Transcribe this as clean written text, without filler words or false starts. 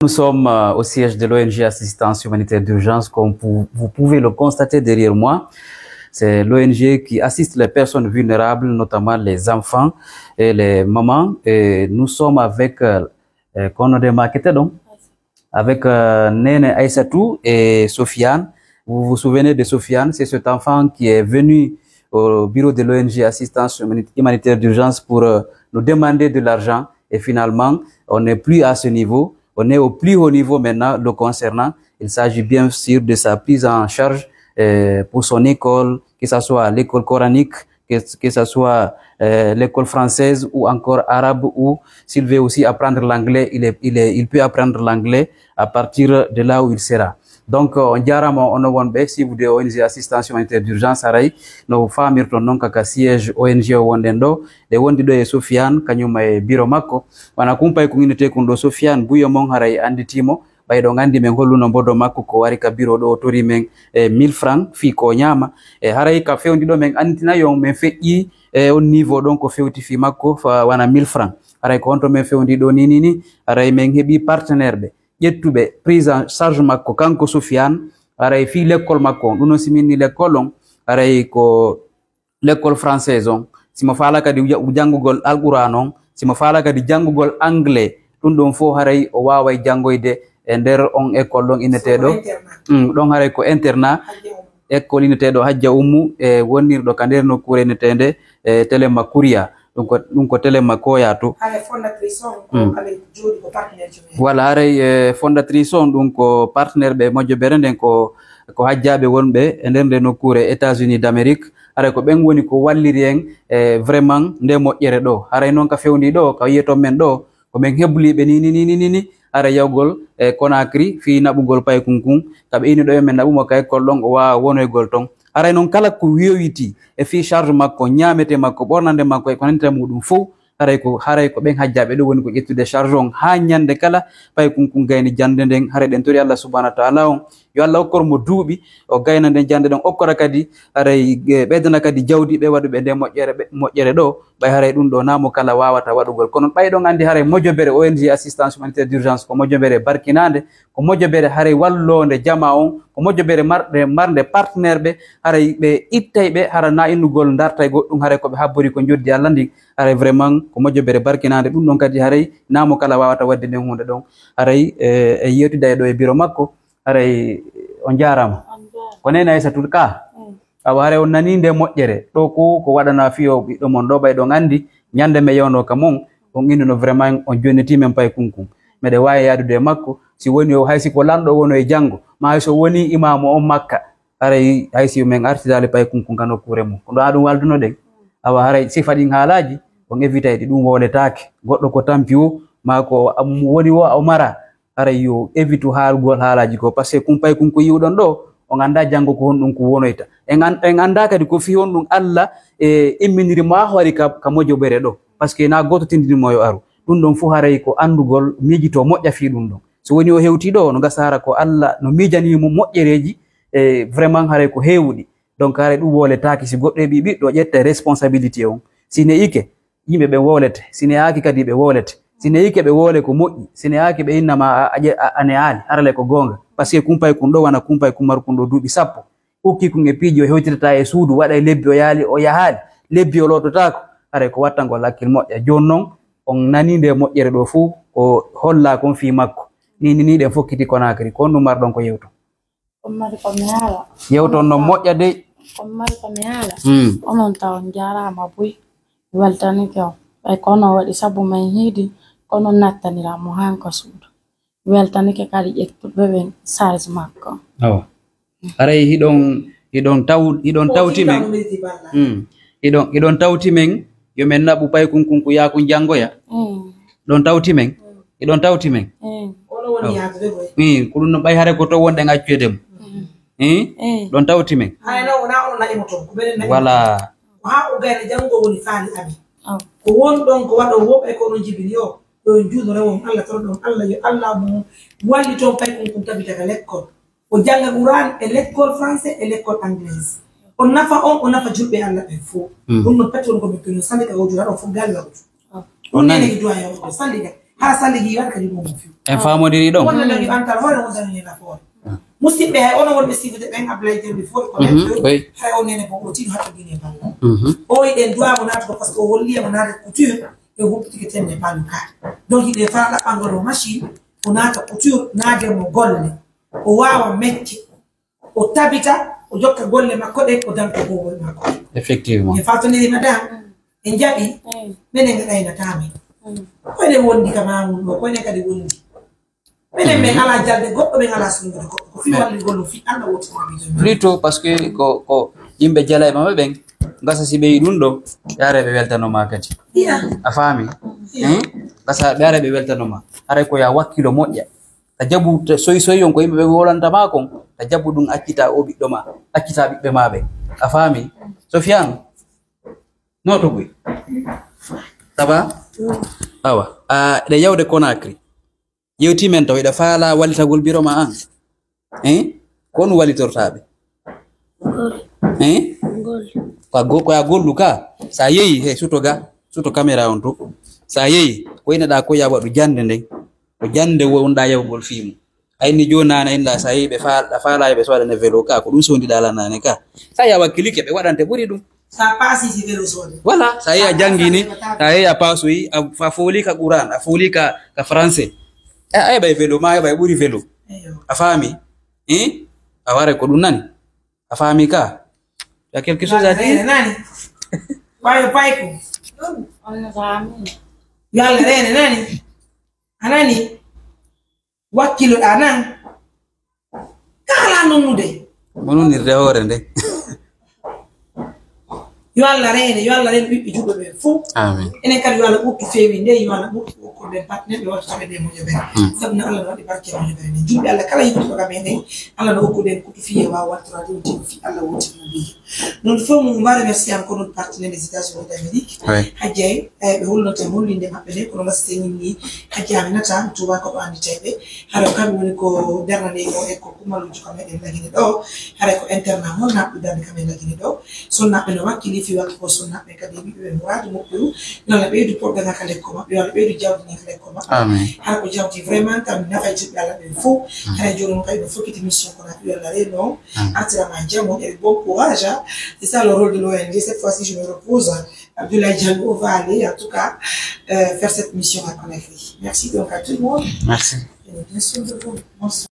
Nous sommes au siège de l'ONG Assistance Humanitaire d'Urgence, comme vous pouvez le constater derrière moi. C'est l'ONG qui assiste les personnes vulnérables, notamment les enfants et les mamans. Et nous sommes avec avec Nene Aïssatou et Sofiane. Vous vous souvenez de Sofiane? C'est cet enfant qui est venu au bureau de l'ONG Assistance Humanitaire d'Urgence pour nous demander de l'argent. Et finalement, on n'est plus à ce niveau. On est au plus haut niveau maintenant le concernant. Il s'agit bien sûr de sa prise en charge pour son école, que ce soit l'école coranique, que ce soit l'école française ou encore arabe, ou s'il veut aussi apprendre l'anglais, il peut apprendre l'anglais à partir de là où il sera. Donc, on diarama on wonbe si vous de ONG Assistance Humanitaire d'Urgence aray no famirton non kaka siège ONG wonden do de wondi do e Sofiane kanyum e biro makko wana kumpa ko nginete kun do Sofiane buyo mon haray anditimo baydo ngandi men holluno bodo makko ko wari ka biro do tori men 1000 francs fi ko nyama e haray ka fewndi do men antina yo men feƴƴi au niveau donc ko fewti fi makko fa wana 1000 francs haray ko onto men fewndi do ni haray men hebi partenaire be ƴettube prise en charge makko kanko Sofiane aray fi l'école makko ɗum non simini l'école on aray ko l'école française on simo faala kadi janngugol alquran on simo faala kadi janngugol anglais ɗum ɗon fof haray o waaway janngoyde e nder on école ɗon inneteɗo ɗon haray ko internat école inneteɗo Hajja Ummu e wonnirɗo ka nder nokkure innetede e Téléma Kuria ɗum ko Téléma koya to voilà haray fondatrice on ɗum ko partenaire ɓe moƴƴobere nden ko hajjaɓe wonɓe e nder nde nokkure États-Unis d'Amérique haray ko ɓen woni ko walliri en vraiment nde moƴƴere ɗo haray noon ka fewndi ɗo ka wiyeton men ɗo ko men hebliɓe ni haray yawgol e Conakry fi naɓugol pay kunkun kaɓe ini ɗo men naɓumo ka école ɗon o wawa wonoygol ton haray noon kala ko wiyoyti e fi charge makko ñamete makko ɓornande makko e ko nantita muɗum fof haray ko ɓen hajjaɓe ɗo woni ko ƴettude charge on ha ñande kala pay kunkun gayni jande nden haray ɗen tori Allah subhanahu wa ta'ala on yo Allah okkor mo duuɓi o gayna nden jande ɗon okkora kadi haray ɓeydana kadi jawdi ɓe waɗuɓe nde moƴƴere ɗo ɓay haray ɗum ɗo namo kala wawata waɗugol kono ɓayɗon andi haray mojobere ONG Assistance Humanitaire d'Urgence ko mojobere barkinade ko mojobere haray wallode jama on ko mojobere marde partenaire ɓe haray ɓe ittay ɓe hara na innugol dartay goɗɗum haray koɓe habbori ko joddi Allah ndin haray vraiment ko mojobere barkinade ɗum ɗon kadi haray namo kala wawata wadde nden hunde ɗon haray e yewtida ɗo e bureau makko haray on jarama ko Nene Aissatou ka awa haray on nani nde moƴƴere ɗo ko waɗana fiyo ɓiɗɗo mon ɗo ɓayɗon andi ñande me yewno ka mon on innuno vraiment on jonnitimen pay kunkun meɗe wawi yadude makko si woni o haysi ko lanɗo wono e janggo ma hayso woni imamu on Makka haray haysi men artidali pay kunkun ka nokkure mum ko ɗo ha ɗum walduno ɗen awa haray sifa ɗin haalaji on evitay ɗi ɗum woletake goɗɗo ko tampi o ma ko woni o mara haray yo évitu haalgol haalaji ko par ce que kumpay kunko yiwɗon ɗo on anda janggo ko honɗum ko wonoyta en anda kadi ko fi honɗum Allah e imminiri ma wari ka mojoɓere ɗo par ce que na goto tindinimo yo aru ɗum ɗon fof haray ko andugol miijito moƴƴa fi ɗum ɗon so woni o hewti ɗo no gasa hara ko Allah no miijanimo moƴƴereji e vraiment haray ko hewɗi donc haray ɗum woletaki si goɗɗo heɓi ɓiɗɗo ƴetta responsabilité on sine ike yimɓe ɓe wolete sine yaaki kadi ɓe wolete sine yike ɓe woole ko moƴƴi sine yaaki ɓe innama ane aali harale ko gonga par ce que kumpay kun ɗo wana kumpay kun maru kun ɗo duuɓi sappo ukki kun e piiji o hewtirata e suudu waɗa e lebbi o yaali o yahaali lebbi o lototako haray ko wattangol hakkil moƴƴa joni noon on nani nde moƴƴere ɗo fuu ko holla kon fi makko ni ɗen fokkiti Conakry ko ɗum marɗon ko yewton yewton no moƴƴa dey mari ko mi haala onon taw on jarama boy weltanike o ɓay kono waɗi sabu men hiidi kono nattaniramo hanko suudu weltanike kadi ƴettuɓe ɓen charge makko awa haray hiɗon tawti men hiɗon tawti men yomen naɓu pay kunkun ko yaku janggoya ɗon tawti men hiɗon tawti men ko ɗum no ɓay haray ko to wonɗen accuyedemo ɗon tawti men voilà ha o gayna janggo woni faali abi ko won ɗon ko waɗo woɓɓe ko ɗon jibini o ɗo juuɗo rewon Allah toro ɗon Allah yo Allah mo walli toon pay kun tabi daga l'école o janga Quran e l'école français e l'école anglaise on nafa julɓe Allah ɓe fof ɗum no pati won ko ɓe pino sandika o juuɗa ɗo fof galle waɗo on nani doya o sandika ha saligi war kadi mo fi en famodiri ɗon wonna nagi antal hoore won tan la for musidɓe hay ono wonɓe sifide ɓen Ablaye Demba fo ko hay on nene ko tino hatta dine balla o yiɗen duwamo naatugo par ce que o holliyamo naata couture e huɓtiki tenne palu ka donc yiɗe fala ɓangol machine o naata couture naademo golle o wawa mecce o tabita o jokka golle makko ɗe o danto gowol makko effectivement e fatoniri madame en jaɓi minen gaɗaynatamen koyɗen wondi ka mamum ɗo koyɗen kadi wondi minen ɓen ala jalde goɗɗo ɓen ala sundude goɗɗo ko fi walligol fi anda wotimaɓe plutôt par ce que ko yimɓe jala e maɓe ɓen gasa si ɓeyi ɗum ɗo yaare ɓe weltanoma kadi a faami gasa ɓe yaare ɓe weltanoma haray ko ya wakkilo moƴƴa ta jabu soy on ko yimɓe ɓe wolantama kon ta jabu ɗum accita o ɓiɗɗo ma accita ɓiɓɓe maɓe a faami Sofiane no to ɓoy saba awa ɗe yawde Conakry yewtimen taw eɗa faala walitagol biro ma an ko on walitortaɓe koya gollu ka sa yeeyi he suto caméra on to sa yeeyi ko ineɗa ko ya waɗu jande nden ko jande wonɗa yawgol fimu ayni joni nane inɗa sa yeeyi ɓe faalaɓe ɓe sowaɗane vélo ka ko ɗum sondiɗala nane ka sa ya wakkilike ɓe waɗante ɓuuri ɗum sa paasi si vélo sode voilà sa yeeyi a jangguini sa yeeyi a pasoyi a fooli ka Qouran a fooli ka français a heɓay vélo ma heɓay ɓuuri vélo a faami a ware ko ɗum nani a faami ka ya quelque chose à dire nani wayo payko yo Allah rene nani anani wakkilo ɗa nan kala nonnude monunirde hoore nde yo Allah rene ɓiɓɓe juɓɓe ɓe fof amin enen kadi yo Allah ɓurtu feewi nde yo Allah ɓurtu ko ɓen partenaire ɓe wattataɓe ɗe moƴoɓere sabu no Allah no waɗi barke moƴoɓere nde juɓɓe Allah kala yimɓetoga meɗen Allah no hokkuɗen kutu fiye wawa wattorade wotimo fi Allah wotinno biji noon fof mum mbaɗa merci encore notre partenaire des États-Unis d'Amérique hajjay ɓe holnote hollinde maɓɓe nde kono gasitenin ni hajji Aminata tuba koɗo anditeɓe haɗa kamɓe woni ko dernade o e ko kumaluji ko meɗen lagine ɗo haɗa ko internat mon naɓɓe darde kamen lagine ɗo sonnaɓe no wakkili fi wakko ko sonnaɓe kadi ɓiɓɓe ɓe muradu moƴƴuru yo Allah ɓeydu porgana ka lekko maɓɓe yo Allah ɓeydu jawdini ka lekko maɓɓe haɗa ko jawdi vraiment kam nafa juɓɓe Allah ɓen fof haɗa joni mo kadi no fokkiti mission kono yo Allah reno artirama jamo et bon courage. C'est ça le rôle de l'ONG. Cette fois-ci, je me repose. Abdoulaye Diallo va aller, en tout cas, faire cette mission à Conakry. Merci donc à tout le monde. Merci. Et bien sûr de vous. Bonsoir.